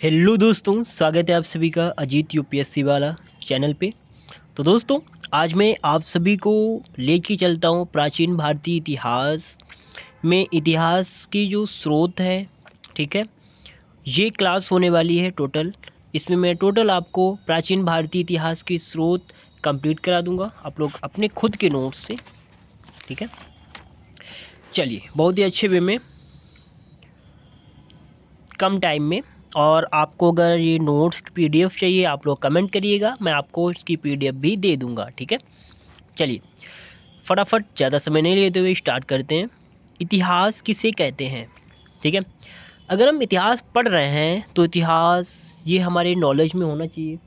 Hello दोस्तों, स्वागत है आप सभी का अजीत यूपीएससी वाला चैनल पे। तो दोस्तों, आज मैं आप सभी को लेके चलता हूँ प्राचीन भारतीय इतिहास में इतिहास की जो स्रोत है। ठीक है, ये क्लास होने वाली है टोटल। इसमें मैं टोटल आपको प्राचीन भारतीय इतिहास की स्रोत कंप्लीट करा दूंगा, आप लोग अपने खुद के नोट्स से। ठीक है, चलिए, बहुत ही अच्छे वे में, कम टाइम में। और आपको अगर ये नोट्स पीडीएफ चाहिए, आप लोग कमेंट करिएगा, मैं आपको इसकी पीडीएफ भी दे दूंगा। ठीक है, चलिए फटाफट ज़्यादा समय नहीं लेते हुए स्टार्ट करते हैं। इतिहास किसे कहते हैं? ठीक है, अगर हम इतिहास पढ़ रहे हैं तो इतिहास ये हमारे नॉलेज में होना चाहिए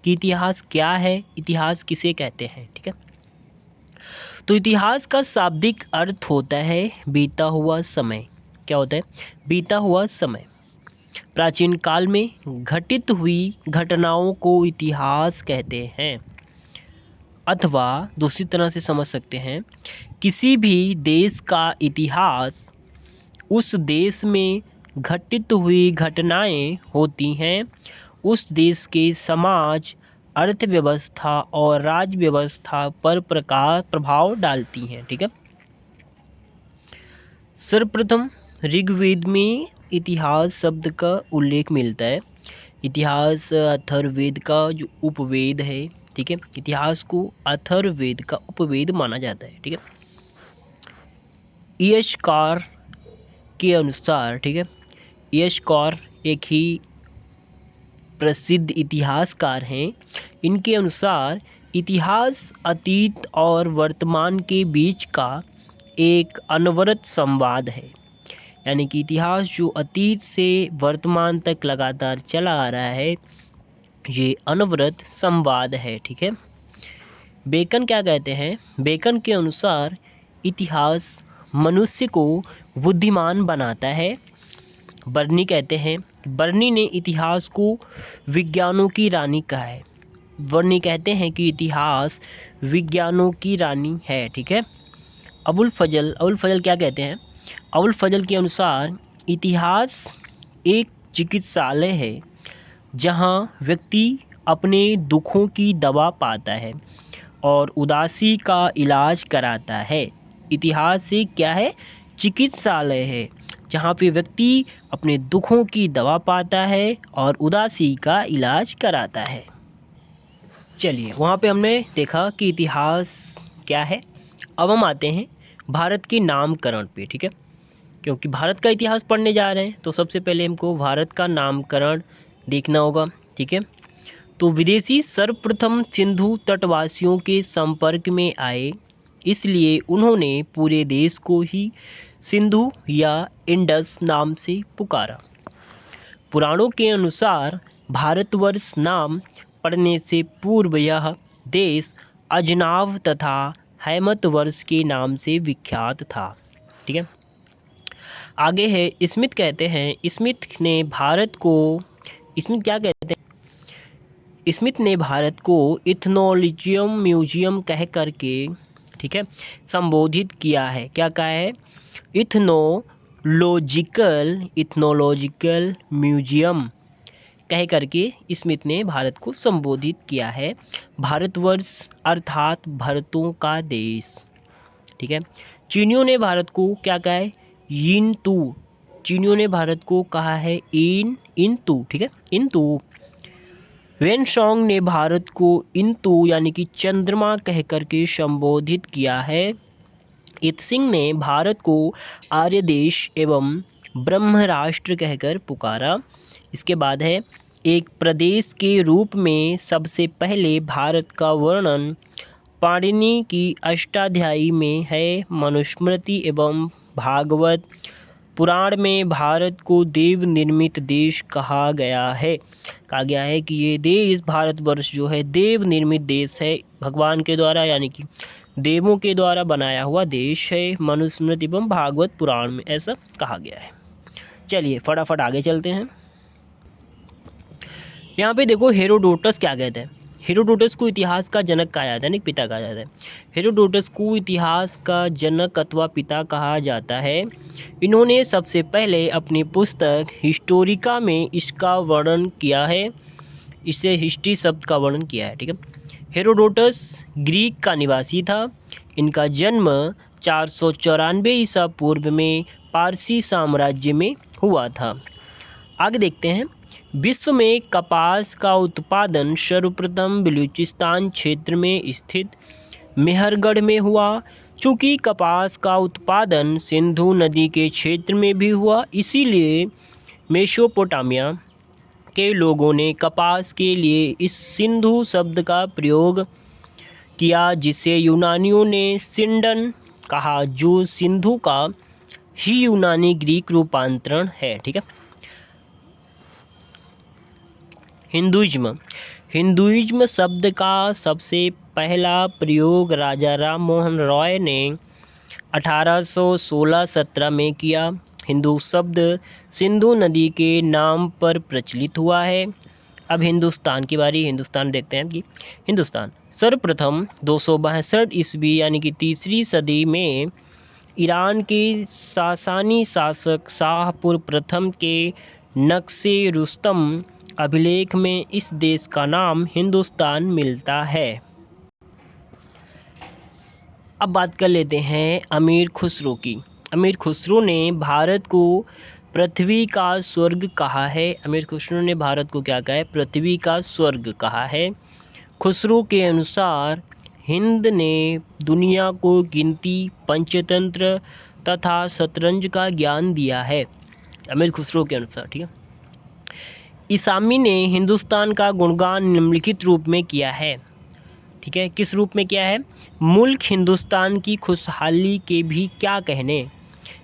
कि इतिहास क्या है, इतिहास किसे कहते हैं। ठीक है, तो इतिहास का शाब्दिक अर्थ होता है बीता हुआ समय। क्या होता है? बीता हुआ समय। प्राचीन काल में घटित हुई घटनाओं को इतिहास कहते हैं, अथवा दूसरी तरह से समझ सकते हैं, किसी भी देश का इतिहास उस देश में घटित हुई घटनाएं होती हैं, उस देश के समाज, अर्थव्यवस्था और राज्य व्यवस्था पर प्रभाव डालती हैं। ठीक है, सर्वप्रथम ऋग्वेद में इतिहास शब्द का उल्लेख मिलता है। इतिहास अथर्ववेद का जो उपवेद है। ठीक है, इतिहास को अथर्ववेद का उपवेद माना जाता है। ठीक है, यशकार के अनुसार, ठीक है, यशकार एक ही प्रसिद्ध इतिहासकार हैं। इनके अनुसार इतिहास अतीत और वर्तमान के बीच का एक अनवरत संवाद है। यानी कि इतिहास जो अतीत से वर्तमान तक लगातार चला आ रहा है, ये अनवरत संवाद है। ठीक है, बेकन क्या कहते हैं? बेकन के अनुसार इतिहास मनुष्य को बुद्धिमान बनाता है। बर्नी कहते हैं, बर्नी ने इतिहास को विज्ञानों की रानी कहा है। बर्नी कहते हैं कि इतिहास विज्ञानों की रानी है। ठीक है, अबुल फजल क्या कहते हैं? अबुल फजल के अनुसार इतिहास एक चिकित्सालय है जहां व्यक्ति अपने दुखों की दवा पाता है और उदासी का इलाज कराता है। इतिहास एक क्या है? चिकित्सालय है जहाँ पे व्यक्ति अपने दुखों की दवा पाता है और उदासी का इलाज कराता है। चलिए, वहाँ पे हमने देखा कि इतिहास क्या है। अब हम आते हैं भारत के नामकरण पे। ठीक है, क्योंकि भारत का इतिहास पढ़ने जा रहे हैं तो सबसे पहले हमको भारत का नामकरण देखना होगा। ठीक है, तो विदेशी सर्वप्रथम सिंधु तटवासियों के संपर्क में आए, इसलिए उन्होंने पूरे देश को ही सिंधु या इंडस नाम से पुकारा। पुराणों के अनुसार भारतवर्ष नाम पड़ने से पूर्व यह देश अजनाव तथा हैमत वर्ष के नाम से विख्यात था। ठीक है, आगे है स्मिथ कहते हैं, स्मिथ क्या कहते हैं? स्मिथ ने भारत को इथनोलॉजियम म्यूजियम कह करके, ठीक है, संबोधित किया है। क्या कहा है? इथनोलॉजिकल म्यूजियम कह करके स्मिथ ने भारत को संबोधित किया है। भारतवर्ष अर्थात भरतों का देश। ठीक है, चीनियों ने भारत को क्या कहा है? यिनतू। चीनियों ने भारत को कहा है इनतू। ठीक है, इनतू। वेनसोंग ने भारत को इंतु यानी कि चंद्रमा कह करके संबोधित किया है। इत्सिंग ने भारत को आर्य देश एवं ब्रह्म राष्ट्र कहकर पुकारा। इसके बाद है, एक प्रदेश के रूप में सबसे पहले भारत का वर्णन पाणिनि की अष्टाध्यायी में है। मनुस्मृति एवं भागवत पुराण में भारत को देव निर्मित देश कहा गया है। कहा गया है कि ये देश, भारतवर्ष जो है, देव निर्मित देश है, भगवान के द्वारा यानी कि देवों के द्वारा बनाया हुआ देश है। मनुस्मृति एवं भागवत पुराण में ऐसा कहा गया है। चलिए फटाफट आगे चलते हैं। यहाँ पे देखो हेरोडोटस क्या कहते हैं। हेरोडोटस को इतिहास का जनक कहा जाता है, नहीं पिता कहा जाता है। हेरोडोटस को इतिहास का जनक अथवा पिता कहा जाता है। इन्होंने सबसे पहले अपनी पुस्तक हिस्टोरिका में इसका वर्णन किया है, इसे हिस्ट्री शब्द का वर्णन किया है, ठीक है। हेरोडोटस ग्रीक का निवासी था। इनका जन्म 494 ईसा पूर्व में पारसी साम्राज्य में हुआ था। आगे देखते हैं। विश्व में कपास का उत्पादन सर्वप्रथम बलूचिस्तान क्षेत्र में स्थित मेहरगढ़ में हुआ। चूँकि कपास का उत्पादन सिंधु नदी के क्षेत्र में भी हुआ, इसीलिए मेसोपोटामिया के लोगों ने कपास के लिए इस सिंधु शब्द का प्रयोग किया, जिसे यूनानियों ने सिंडन कहा, जो सिंधु का ही यूनानी ग्रीक रूपांतरण है, ठीक है। हिंदुइज्म शब्द का सबसे पहला प्रयोग राजा राम मोहन रॉय ने 1816-17 में किया। हिंदू शब्द सिंधु नदी के नाम पर प्रचलित हुआ है। अब हिंदुस्तान की बारी। हिंदुस्तान देखते हैं कि हिंदुस्तान सर्वप्रथम 262 ईस्वी यानी कि 3री सदी में ईरान के सासानी शासक शाहपुर प्रथम के नक्शे रुस्तम अभिलेख में इस देश का नाम हिंदुस्तान मिलता है। अब बात कर लेते हैं अमीर खुसरो की। अमीर खुसरो ने भारत को पृथ्वी का स्वर्ग कहा है। अमीर खुसरो ने भारत को क्या कहा है? पृथ्वी का स्वर्ग कहा है। खुसरो के अनुसार हिंद ने दुनिया को गिनती, पंचतंत्र तथा शतरंज का ज्ञान दिया है। अमीर खुसरो के अनुसार, ठीक है। इसामी ने हिंदुस्तान का गुणगान निम्नलिखित रूप में किया है, ठीक है। किस रूप में किया है? मुल्क हिंदुस्तान की खुशहाली के भी क्या कहने,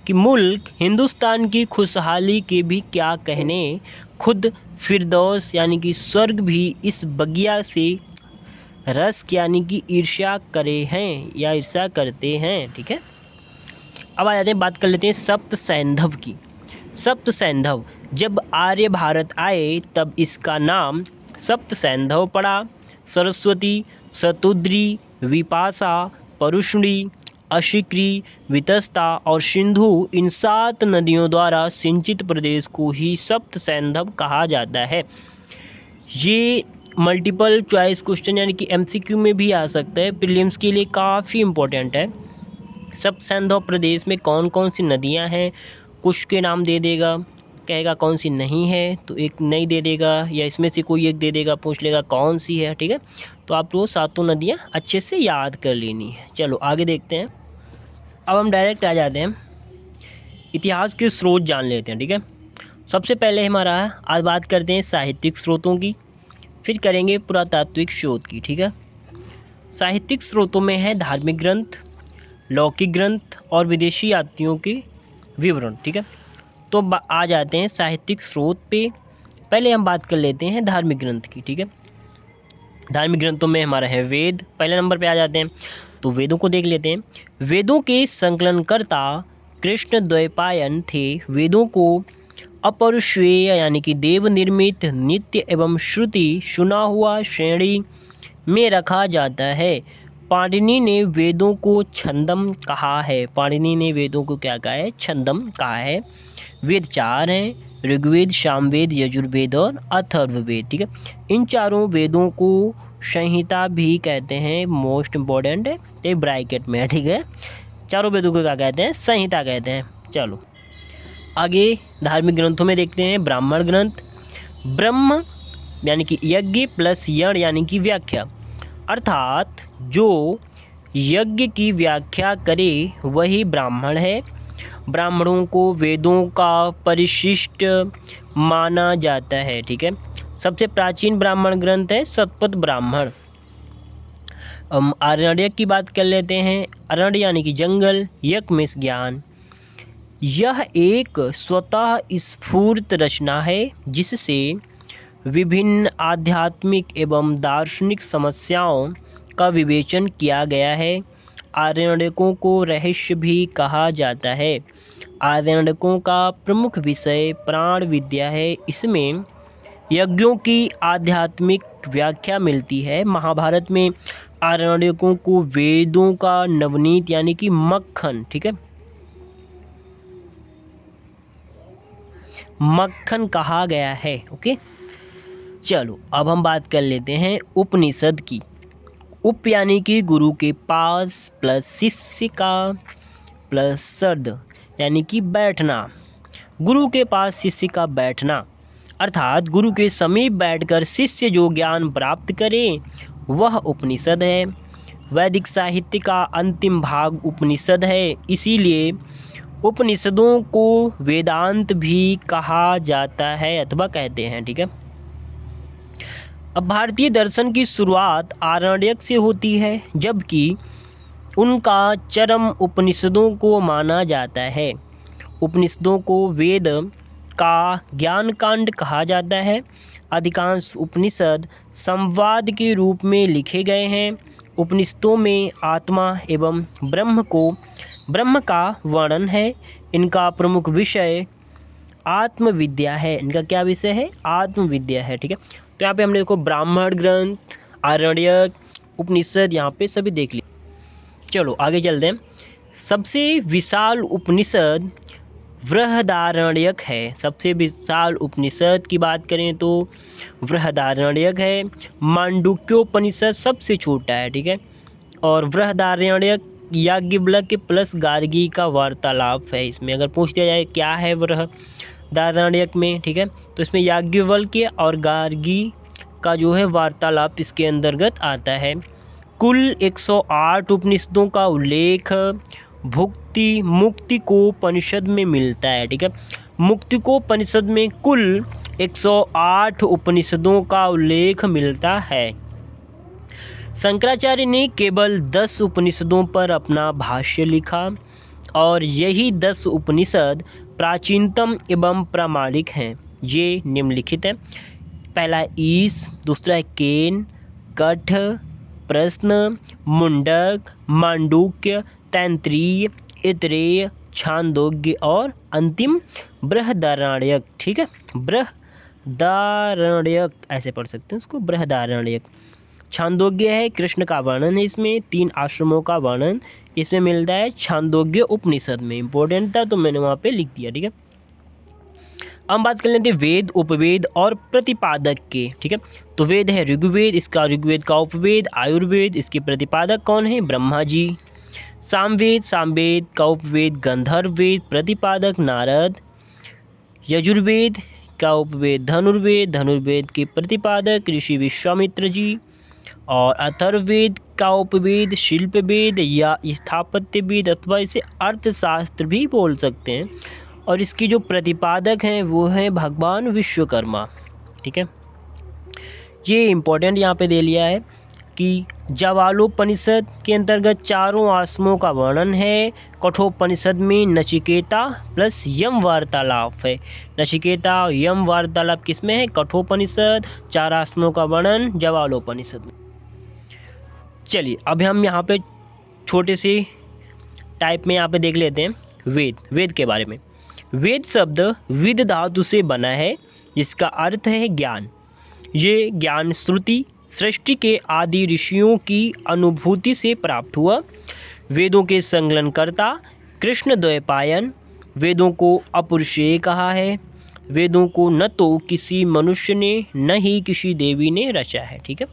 कि मुल्क हिंदुस्तान की खुशहाली के भी क्या कहने, खुद फिरदौस यानी कि स्वर्ग भी इस बगिया से रस यानी कि ईर्ष्या करे हैं या ईर्ष्या करते हैं, ठीक है। अब आ जाते हैं, बात कर लेते हैं सप्त सैंधव की। सप्त सैंधव जब आर्य भारत आए तब इसका नाम सप्त सैंधव पड़ा। सरस्वती, शतुद्री, विपाशा, परुष्णी, अशिक्री, वितस्ता और सिंधु, इन 7 नदियों द्वारा सिंचित प्रदेश को ही सप्त सैंधव कहा जाता है। ये मल्टीपल चॉइस क्वेश्चन यानी कि MCQ में भी आ सकता है, प्रीलिम्स के लिए काफ़ी इम्पोर्टेंट है। सप्त सैंधव प्रदेश में कौन कौन सी नदियां हैं, कुछ के नाम दे देगा, कहेगा कौन सी नहीं है तो एक नहीं दे देगा, या इसमें से कोई एक दे देगा, पूछ लेगा कौन सी है, ठीक है। तो आप लोग 7 नदियां अच्छे से याद कर लेनी है। चलो आगे देखते हैं। अब हम डायरेक्ट आ जाते हैं, इतिहास के स्रोत जान लेते हैं, ठीक है। सबसे पहले हमारा आज बात करते हैं साहित्यिक स्रोतों की, फिर करेंगे पुरातात्विक स्रोत की, ठीक है। साहित्यिक स्रोतों में है धार्मिक ग्रंथ, लौकिक ग्रंथ और विदेशी यात्रियों के विवरण, ठीक है। तो आ जाते हैं साहित्यिक स्रोत पे। पहले हम बात कर लेते हैं धार्मिक ग्रंथ की, ठीक है। धार्मिक ग्रंथों में हमारा है वेद, पहले नंबर पे आ जाते हैं। तो वेदों को देख लेते हैं। वेदों के संकलनकर्ता कृष्ण द्वैपायन थे। वेदों को अपरुष्वेय यानी कि देव निर्मित, नित्य एवं श्रुति सुना हुआ श्रेणी में रखा जाता है। पाणिनि ने वेदों को छंदम कहा है। पाणिनि ने वेदों को क्या कहा है? छंदम कहा है। वेद 4 हैं, ऋग्वेद, सामवेद, यजुर्वेद और अथर्ववेद, ठीक है। इन चारों वेदों को संहिता भी कहते हैं। मोस्ट इम्पोर्टेंट है, एक ब्रैकेट में है, ठीक है। चारों वेदों को क्या कहते हैं? संहिता कहते हैं। चलो आगे धार्मिक ग्रंथों में देखते हैं ब्राह्मण ग्रंथ। ब्रह्म यानी कि यज्ञ प्लस यण यानी कि व्याख्या, अर्थात जो यज्ञ की व्याख्या करे वही ब्राह्मण है। ब्राह्मणों को वेदों का परिशिष्ट माना जाता है, ठीक है। सबसे प्राचीन ब्राह्मण ग्रंथ है शतपथ ब्राह्मण। आरण्यक की बात कर लेते हैं। अरण्य यानी कि जंगल, यक में ज्ञान। यह एक स्वतः स्फूर्त रचना है जिससे विभिन्न आध्यात्मिक एवं दार्शनिक समस्याओं का विवेचन किया गया है। आरण्यकों को रहस्य भी कहा जाता है। आरण्यकों का प्रमुख विषय प्राण विद्या है। इसमें यज्ञों की आध्यात्मिक एक व्याख्या मिलती है। महाभारत में आरण्यकों को वेदों का नवनीत यानी कि मक्खन, ठीक है, मक्खन कहा गया है। ओके, चलो अब हम बात कर लेते हैं उपनिषद की। उप यानी कि गुरु के पास, प्लस शिष्य का, प्लस सद यानी कि बैठना। गुरु के पास शिष्य का बैठना अर्थात गुरु के समीप बैठकर शिष्य जो ज्ञान प्राप्त करे वह उपनिषद है। वैदिक साहित्य का अंतिम भाग उपनिषद है, इसीलिए उपनिषदों को वेदांत भी कहा जाता है अथवा कहते हैं, ठीक है। अब भारतीय दर्शन की शुरुआत आरण्यक से होती है, जबकि उनका चरम उपनिषदों को माना जाता है। उपनिषदों को वेद का ज्ञान कांड कहा जाता है। अधिकांश उपनिषद संवाद के रूप में लिखे गए हैं। उपनिषदों में आत्मा एवं ब्रह्म का वर्णन है। इनका प्रमुख विषय आत्मविद्या है। इनका क्या विषय है? आत्मविद्या है, ठीक है। तो यहाँ पे हमने देखो ब्राह्मण ग्रंथ, आरण्यक, उपनिषद यहाँ पे सभी देख लिया। चलो आगे चलते हैं। सबसे विशाल उपनिषद बृहदारण्यक है। सबसे विशाल उपनिषद की बात करें तो बृहदारण्यक है। मांडुक्योपनिषद सबसे छोटा है, ठीक है। और बृहदारण्यक याज्ञवल्क्य प्लस गार्गी का वार्तालाप है। इसमें अगर पूछ दिया जाए क्या है बृहदारण्यक में, ठीक है, तो इसमें याज्ञवल्क्य और गार्गी का जो है वार्तालाप इसके अंतर्गत आता है। कुल 108 उपनिषदों का उल्लेख मुक्तिकोपनिषद में मिलता है, ठीक है। मुक्तिकोपनिषद में कुल 108 उपनिषदों का उल्लेख मिलता है। शंकराचार्य ने केवल 10 उपनिषदों पर अपना भाष्य लिखा और यही 10 उपनिषद प्राचीनतम एवं प्रामाणिक हैं। ये निम्नलिखित है। पहला ईश, दूसरा केन, कठ, प्रश्न, मुंडक, मांडुक्य, तैंत्रीय, इतरेय, छांदोग्य और अंतिम बृहदारण्यक, ठीक है। बृहदारण्यक ऐसे पढ़ सकते हैं उसको, बृहदारण्यक। छांदोग्य है, कृष्ण का वर्णन है इसमें, 3 आश्रमों का वर्णन इसमें मिलता है छांदोग्य उपनिषद में। इंपॉर्टेंट था तो मैंने वहाँ पे लिख दिया, ठीक है। हम बात कर लेते हैं वेद, उपवेद और प्रतिपादक के, ठीक है। तो वेद है ऋग्वेद, इसका ऋग्वेद का उपवेद आयुर्वेद, इसके प्रतिपादक कौन है? ब्रह्मा जी। सामवेद का उपवेद गंधर्व वेद, प्रतिपादक नारद। यजुर्वेद का उपवेद धनुर्वेद के प्रतिपादक ऋषि विश्वामित्र जी। और अथर्ववेद का उपवेद शिल्प वेद या स्थापत्य वेद अथवा इसे अर्थशास्त्र भी बोल सकते हैं। और इसकी जो प्रतिपादक हैं वो हैं भगवान विश्वकर्मा, ठीक है। ये इम्पोर्टेंट यहाँ पे दे लिया है कि जाबालोपनिषद के अंतर्गत 4 आश्रमों का वर्णन है। कठोपनिषद में नचिकेता प्लस यम वार्तालाप है। नचिकेता और यम वार्तालाप किस में है? कठोपनिषद। 4 आश्रमों का वर्णन जाबालोपनिषद में। चलिए अब हम यहाँ पे छोटे से टाइप में यहाँ पे देख लेते हैं वेद के बारे में। वेद शब्द विद धातु से बना है, जिसका अर्थ है ज्ञान। ये ज्ञान श्रुति सृष्टि के आदि ऋषियों की अनुभूति से प्राप्त हुआ। वेदों के संकलनकर्ता कृष्ण द्वैपायन। वेदों को अपौरुषेय कहा है। वेदों को न तो किसी मनुष्य ने न ही किसी देवी ने रचा है, ठीक है।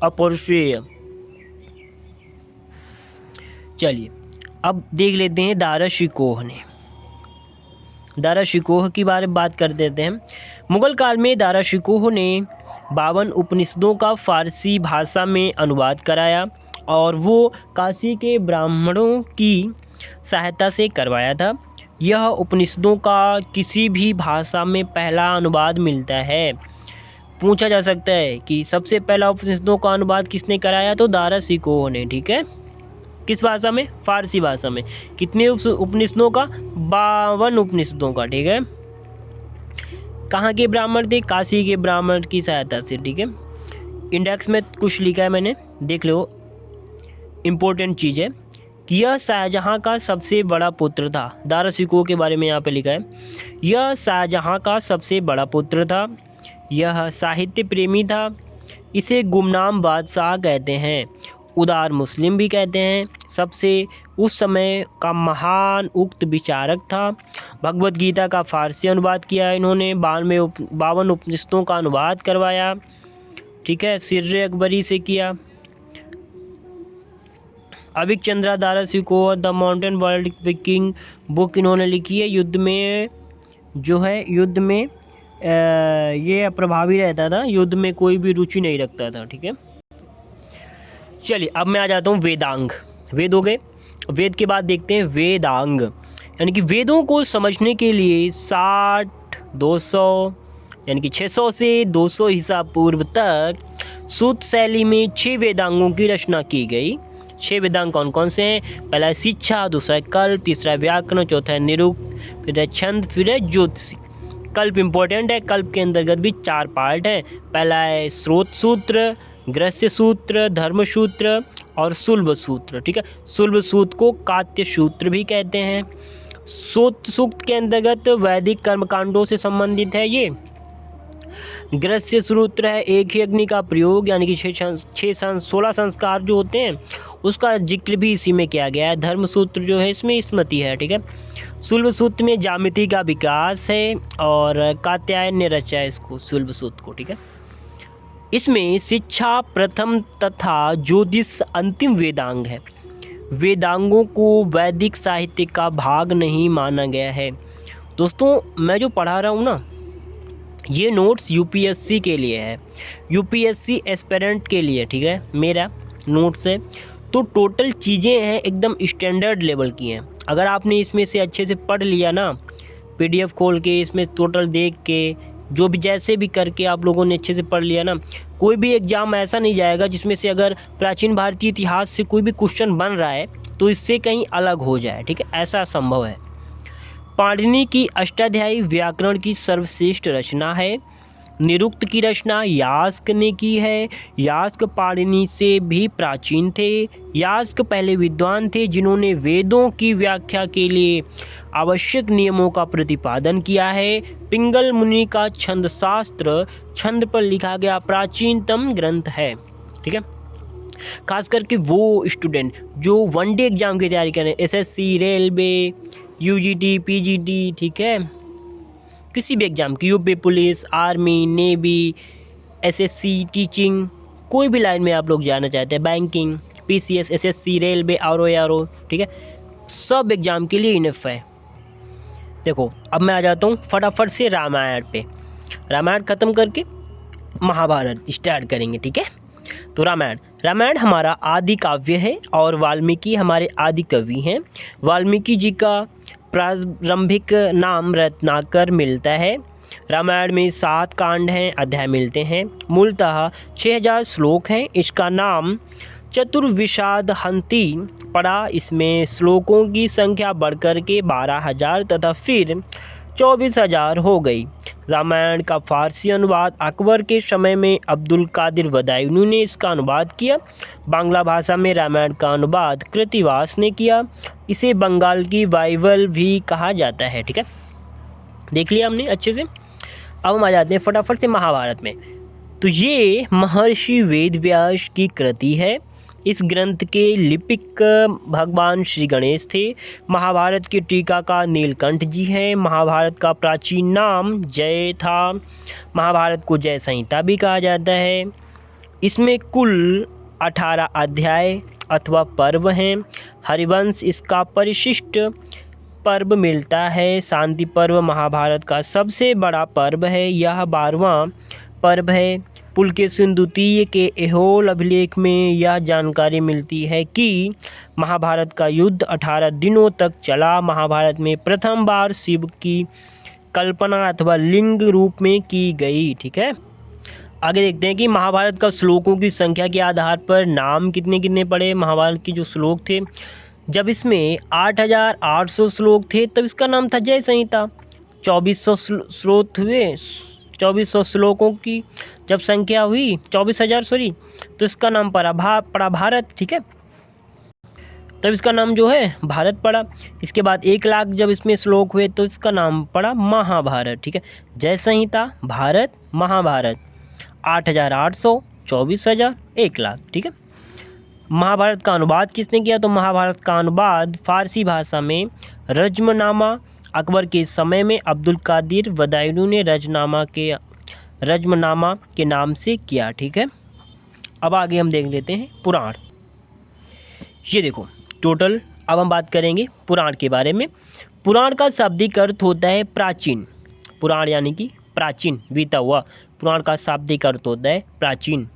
अपौरुषेय। चलिए अब देख लेते हैं दाराशिकोह ने। दाराशिकोह की बारे में बात कर देते हैं। मुगल काल में दाराशिकोह ने 52 उपनिषदों का फारसी भाषा में अनुवाद कराया और वो काशी के ब्राह्मणों की सहायता से करवाया था। यह उपनिषदों का किसी भी भाषा में पहला अनुवाद मिलता है। पूछा जा सकता है कि सबसे पहला उपनिषदों का अनुवाद किसने कराया? तो दाराशिकोह ने, ठीक है। किस भाषा में? फारसी भाषा में। कितने उपनिषदों का? 52 उपनिषदों का, ठीक है। कहाँ के ब्राह्मण थे? काशी के ब्राह्मण की सहायता से, ठीक है। इंडेक्स में कुछ लिखा है मैंने, देख लो। इम्पोर्टेंट चीज़ है कि यह शाहजहाँ का सबसे बड़ा पुत्र था। दाराशिकोह के बारे में यहाँ पे लिखा है, यह शाहजहाँ का सबसे बड़ा पुत्र था। यह साहित्य प्रेमी था। इसे गुमनाम बादशाह कहते हैं, उदार मुस्लिम भी कहते हैं। सबसे उस समय का महान उक्त विचारक था। भगवत गीता का फारसी अनुवाद किया इन्होंने। 52 उपनिषदों का अनुवाद करवाया, ठीक है, सिर्रे अकबरी से किया। अभिक चंद्रा दारासी को the mountain world Viking book इन्होंने लिखी है। युद्ध में ये अप्रभावी रहता था, युद्ध में कोई भी रुचि नहीं रखता था, ठीक है। चलिए अब मैं आ जाता हूँ वेदांग। वेद हो गए, वेद के बाद देखते हैं वेदांग, यानी कि वेदों को समझने के लिए 200 यानी कि 600 से 200 ईसा पूर्व तक सूत शैली में 6 वेदांगों की रचना की गई। 6 वेदांग कौन कौन से हैं? पहला है शिक्षा, दूसरा है कल्प, तीसरा है व्याकरण, चौथा है निरुक्त, फिर है छंद, फिर है ज्योतिषी। कल्प इंपॉर्टेंट है। कल्प के अंतर्गत भी 4 पार्ट हैं। पहला है स्रोत सूत्र, ग्रस्य सूत्र, धर्म सूत्र और सुलभ सूत्र, ठीक है। सुलभ सूत्र को कात्य सूत्र भी कहते हैं। सूत सूक्त के अंतर्गत वैदिक कर्मकांडों से संबंधित है ये। ग्रस्य सूत्र है एक ही अग्नि का प्रयोग, यानी कि 16 संस्कार जो होते हैं उसका जिक्र भी इसी में किया गया है। धर्म सूत्र जो है इसमें स्मृति है, ठीक है। सुलभ सूत्र में ज्यामिति का विकास है और कात्यायन ने रचा है इसको, सुलभ सूत्र को, ठीक है। इसमें शिक्षा प्रथम तथा ज्योतिष अंतिम वेदांग है। वेदांगों को वैदिक साहित्य का भाग नहीं माना गया है। दोस्तों मैं जो पढ़ा रहा हूँ ना, ये नोट्स यूपीएससी के लिए है, यूपीएससी एस्पिरेंट के लिए, ठीक है, मेरा नोट्स है। तो टोटल चीज़ें हैं एकदम स्टैंडर्ड लेवल की हैं। अगर आपने इसमें से अच्छे से पढ़ लिया ना, पीडीएफ खोल के इसमें टोटल देख के, जो भी जैसे भी करके आप लोगों ने अच्छे से पढ़ लिया ना, कोई भी एग्ज़ाम ऐसा नहीं जाएगा जिसमें से अगर प्राचीन भारतीय इतिहास से कोई भी क्वेश्चन बन रहा है तो इससे कहीं अलग हो जाए, ठीक है, ऐसा संभव है। पाणिनि की अष्टाध्यायी व्याकरण की सर्वश्रेष्ठ रचना है। निरुक्त की रचना यास्क ने की है। यास्क पाणिनि से भी प्राचीन थे। यास्क पहले विद्वान थे जिन्होंने वेदों की व्याख्या के लिए आवश्यक नियमों का प्रतिपादन किया है। पिंगल मुनि का छंद शास्त्र छंद पर लिखा गया प्राचीनतम ग्रंथ है, ठीक है। खास करके वो स्टूडेंट जो वनडे एग्जाम की तैयारी कर रहे हैं, एसएससी, रेलवे, यूजीटी, पीजीटी, ठीक है, किसी भी एग्ज़ाम की, UP police, army, navy, SSC, teaching, कोई भी लाइन में आप लोग जाना चाहते हैं, banking, PCS, SSC, railway, RO, ठीक है, सब एग्ज़ाम के लिए इनफ है। देखो अब मैं आ जाता हूँ फटाफट से रामायण पे। रामायण ख़त्म करके महाभारत स्टार्ट करेंगे, ठीक है। तो रामायण हमारा आदि काव्य है और वाल्मीकि हमारे आदि कवि हैं। वाल्मीकि जी का प्रारंभिक नाम रत्नाकर मिलता है। रामायण में 7 कांड हैं, अध्याय मिलते हैं। मूलतः 6000 श्लोक हैं। इसका नाम चतुर्विशाद हंती पड़ा। इसमें श्लोकों की संख्या बढ़कर के 12000 तथा फिर 24000 हो गई। रामायण का फारसी अनुवाद अकबर के समय में अब्दुल कादिर वदायूनी ने इसका अनुवाद किया। बांग्ला भाषा में रामायण का अनुवाद कृतिवास ने किया। इसे बंगाल की बाइबल भी कहा जाता है, ठीक है। देख लिया हमने अच्छे से। अब हम आ जाते हैं फटाफट से महाभारत में। तो ये महर्षि वेदव्यास की कृति है। इस ग्रंथ के लिपिक भगवान श्री गणेश थे। महाभारत की टीकाकार नीलकंठ जी हैं। महाभारत का प्राचीन नाम जय था। महाभारत को जय संहिता भी कहा जाता है। इसमें कुल 18 अध्याय अथवा पर्व हैं। हरिवंश इसका परिशिष्ट पर्व मिलता है। शांति पर्व महाभारत का सबसे बड़ा पर्व है। यह 12वां पर्व है। पुलकेशिन द्वितीय के ऐहोल अभिलेख में यह जानकारी मिलती है कि महाभारत का युद्ध 18 दिनों तक चला। महाभारत में प्रथम बार शिव की कल्पना अथवा लिंग रूप में की गई, ठीक है। आगे देखते हैं कि महाभारत का श्लोकों की संख्या के आधार पर नाम कितने कितने पड़े। महाभारत के जो श्लोक थे, जब इसमें 8800 श्लोक थे तब इसका नाम था जय संहिता। 2400 श्लोक हुए, 2400 श्लोकों की जब संख्या हुई 24000 तो इसका नाम पड़ा भारत, ठीक है। तब इसका नाम जो है भारत पड़ा। इसके बाद 1 लाख जब इसमें श्लोक हुए तो इसका नाम पड़ा महाभारत, ठीक है। जय संहिता, भारत, महाभारत। 8800, 24,000, 1,00,000। ठीक है। महाभारत का अनुवाद किसने किया? तो महाभारत का अनुवाद फारसी भाषा में रज्मनामा अकबर के समय में अब्दुल कादिर वदायूनी ने रज्मनामा के नाम से किया। ठीक है। अब आगे हम देख लेते हैं पुराण। ये देखो टोटल, अब हम बात करेंगे पुराण के बारे में। पुराण का शाब्दिक अर्थ होता है प्राचीन। पुराण यानी कि प्राचीन, बीता हुआ। पुराण का शाब्दिक अर्थ होता है प्राचीन।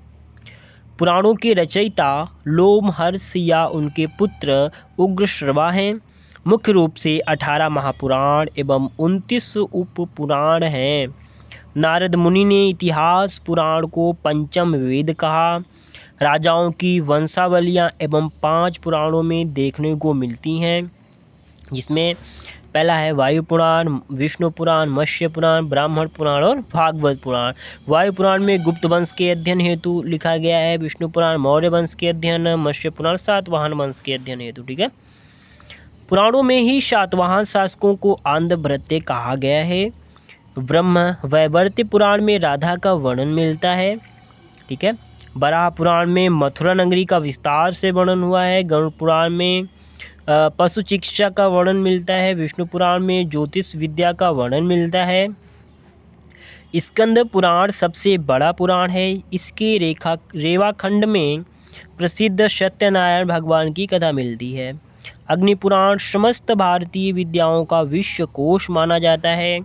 पुराणों के रचयिता लोमहर्ष या उनके पुत्र उग्रश्रवा हैं। मुख्य रूप से 18 महापुराण एवं 29 उपपुराण हैं। नारद मुनि ने इतिहास पुराण को पंचम वेद कहा। राजाओं की वंशावलियाँ एवं 5 पुराणों में देखने को मिलती हैं, जिसमें पहला है वायु पुराण, विष्णु पुराण, मत्स्य पुराण, ब्राह्मण पुराण और भागवत पुराण। वायु पुराण में गुप्त वंश के अध्ययन हेतु लिखा गया है। विष्णु पुराण मौर्य वंश के अध्ययन, मत्स्य पुराण सातवाहन वंश के अध्ययन हेतु। ठीक है। पुराणों में ही सातवाहन शासकों को आंध्र भृत्य कहा गया है। ब्रह्म वैवर्त पुराण में राधा का वर्णन मिलता है। ठीक है। बराह पुराण में मथुरा नगरी का विस्तार से वर्णन हुआ है। गरुड़ पुराण में पशु चिकित्सा का वर्णन मिलता है। विष्णु पुराण में ज्योतिष विद्या का वर्णन मिलता है। स्कंद पुराण सबसे बड़ा पुराण है। इसके रेवाखंड में प्रसिद्ध सत्यनारायण भगवान की कथा मिलती है। अग्नि पुराण समस्त भारतीय विद्याओं का विश्वकोश माना जाता है।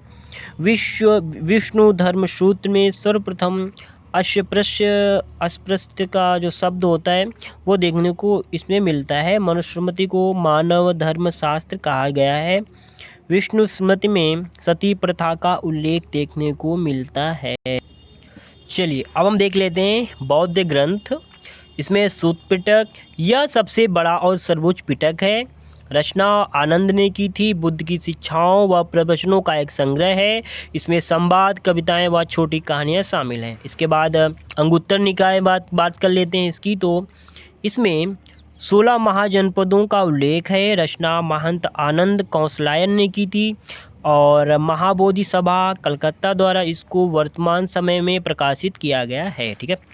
विष्णु धर्म सूत्र में सर्वप्रथम अस्पृश्य का जो शब्द होता है वो देखने को इसमें मिलता है। मनुस्मृति को मानव धर्म शास्त्र कहा गया है। विष्णु स्मृति में सती प्रथा का उल्लेख देखने को मिलता है। चलिए अब हम देख लेते हैं बौद्ध ग्रंथ। इसमें सूत पिटक यह सबसे बड़ा और सर्वोच्च पिटक है। रचना आनंद ने की थी। बुद्ध की शिक्षाओं व प्रवचनों का एक संग्रह है। इसमें संवाद, कविताएं व छोटी कहानियां शामिल हैं। इसके बाद अंगुत्तर निकाय बात कर लेते हैं इसकी। तो इसमें 16 महाजनपदों का उल्लेख है। रचना महंत आनंद कौशलायन ने की थी और महाबोधि सभा कलकत्ता द्वारा इसको वर्तमान समय में प्रकाशित किया गया है। ठीक है।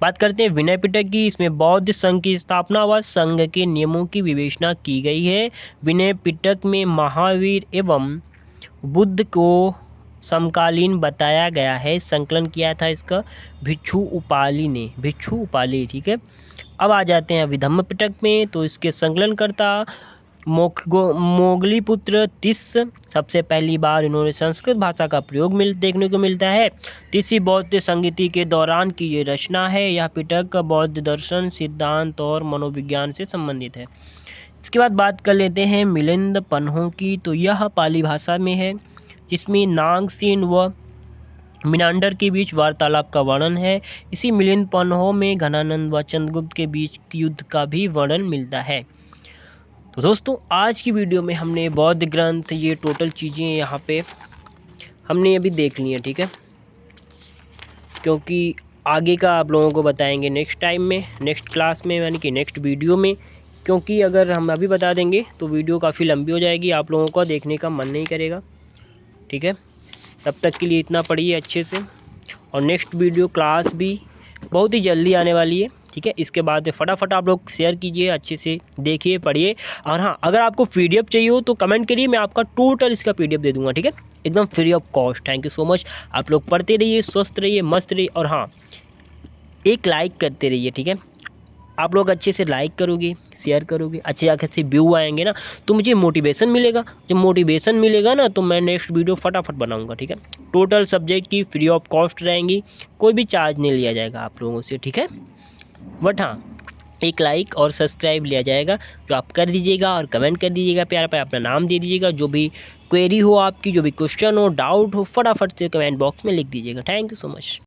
बात करते हैं विनय पिटक की। इसमें बौद्ध संघ की स्थापना व संघ के नियमों की विवेचना की गई है। विनय पिटक में महावीर एवं बुद्ध को समकालीन बताया गया है। संकलन किया था इसका भिक्षु उपाली ने, भिक्षु उपाली। ठीक है। अब आ जाते हैं विधम्म पिटक में। तो इसके संकलनकर्ता मोगलीपुत्र तिस्स, सबसे पहली बार इन्होंने संस्कृत भाषा का प्रयोग देखने को मिलता है। तिस्सी बौद्ध संगीति के दौरान की ये रचना है। यह पिटक बौद्ध दर्शन, सिद्धांत और मनोविज्ञान से संबंधित है। इसके बाद बात कर लेते हैं मिलिंद पन्हों की। तो यह पाली भाषा में है, जिसमें नागसेन व मिनांडर के बीच वार्तालाप का वर्णन है। इसी मिलिंद पन्हों में घनानंद व चंद्रगुप्त के बीच युद्ध का भी वर्णन मिलता है। तो दोस्तों आज की वीडियो में हमने बौद्ध ग्रंथ, ये टोटल चीज़ें यहाँ पे हमने अभी देख ली हैं। ठीक है। क्योंकि आगे का आप लोगों को बताएंगे नेक्स्ट टाइम में, नेक्स्ट क्लास में, यानी कि नेक्स्ट वीडियो में। क्योंकि अगर हम अभी बता देंगे तो वीडियो काफ़ी लंबी हो जाएगी, आप लोगों को देखने का मन नहीं करेगा। ठीक है। तब तक के लिए इतना पढ़िए अच्छे से, और नेक्स्ट वीडियो क्लास भी बहुत ही जल्दी आने वाली है। ठीक है। इसके बाद फटाफट आप लोग शेयर कीजिए, अच्छे से देखिए, पढ़िए। और हाँ, अगर आपको पीडीएफ चाहिए हो तो कमेंट करिए, मैं आपका टोटल इसका पीडीएफ दे दूंगा। ठीक है। एकदम free of cost. Thank you so much. आप लोग पढ़ते रहिए, स्वस्थ रहिए, मस्त रहिए। और हाँ, एक लाइक करते रहिए। ठीक है। आप लोग अच्छे से लाइक करोगे, शेयर करोगे, अच्छे व्यू आएंगे ना, तो मुझे मोटिवेशन मिलेगा। जब मोटिवेशन मिलेगा ना तो मैं नेक्स्ट वीडियो फटाफट बनाऊंगा। ठीक है। टोटल सब्जेक्ट की फ्री ऑफ कॉस्ट रहेंगी, कोई भी चार्ज नहीं लिया जाएगा आप लोगों से। ठीक है। बट हाँ, एक लाइक और सब्सक्राइब लिया जाएगा, जो आप कर दीजिएगा, और कमेंट कर दीजिएगा प्यारा प्यारा, अपना नाम दे दीजिएगा। जो भी क्वेरी हो आपकी, जो भी क्वेश्चन हो, डाउट हो, फटाफट से कमेंट बॉक्स में लिख दीजिएगा। Thank you so much.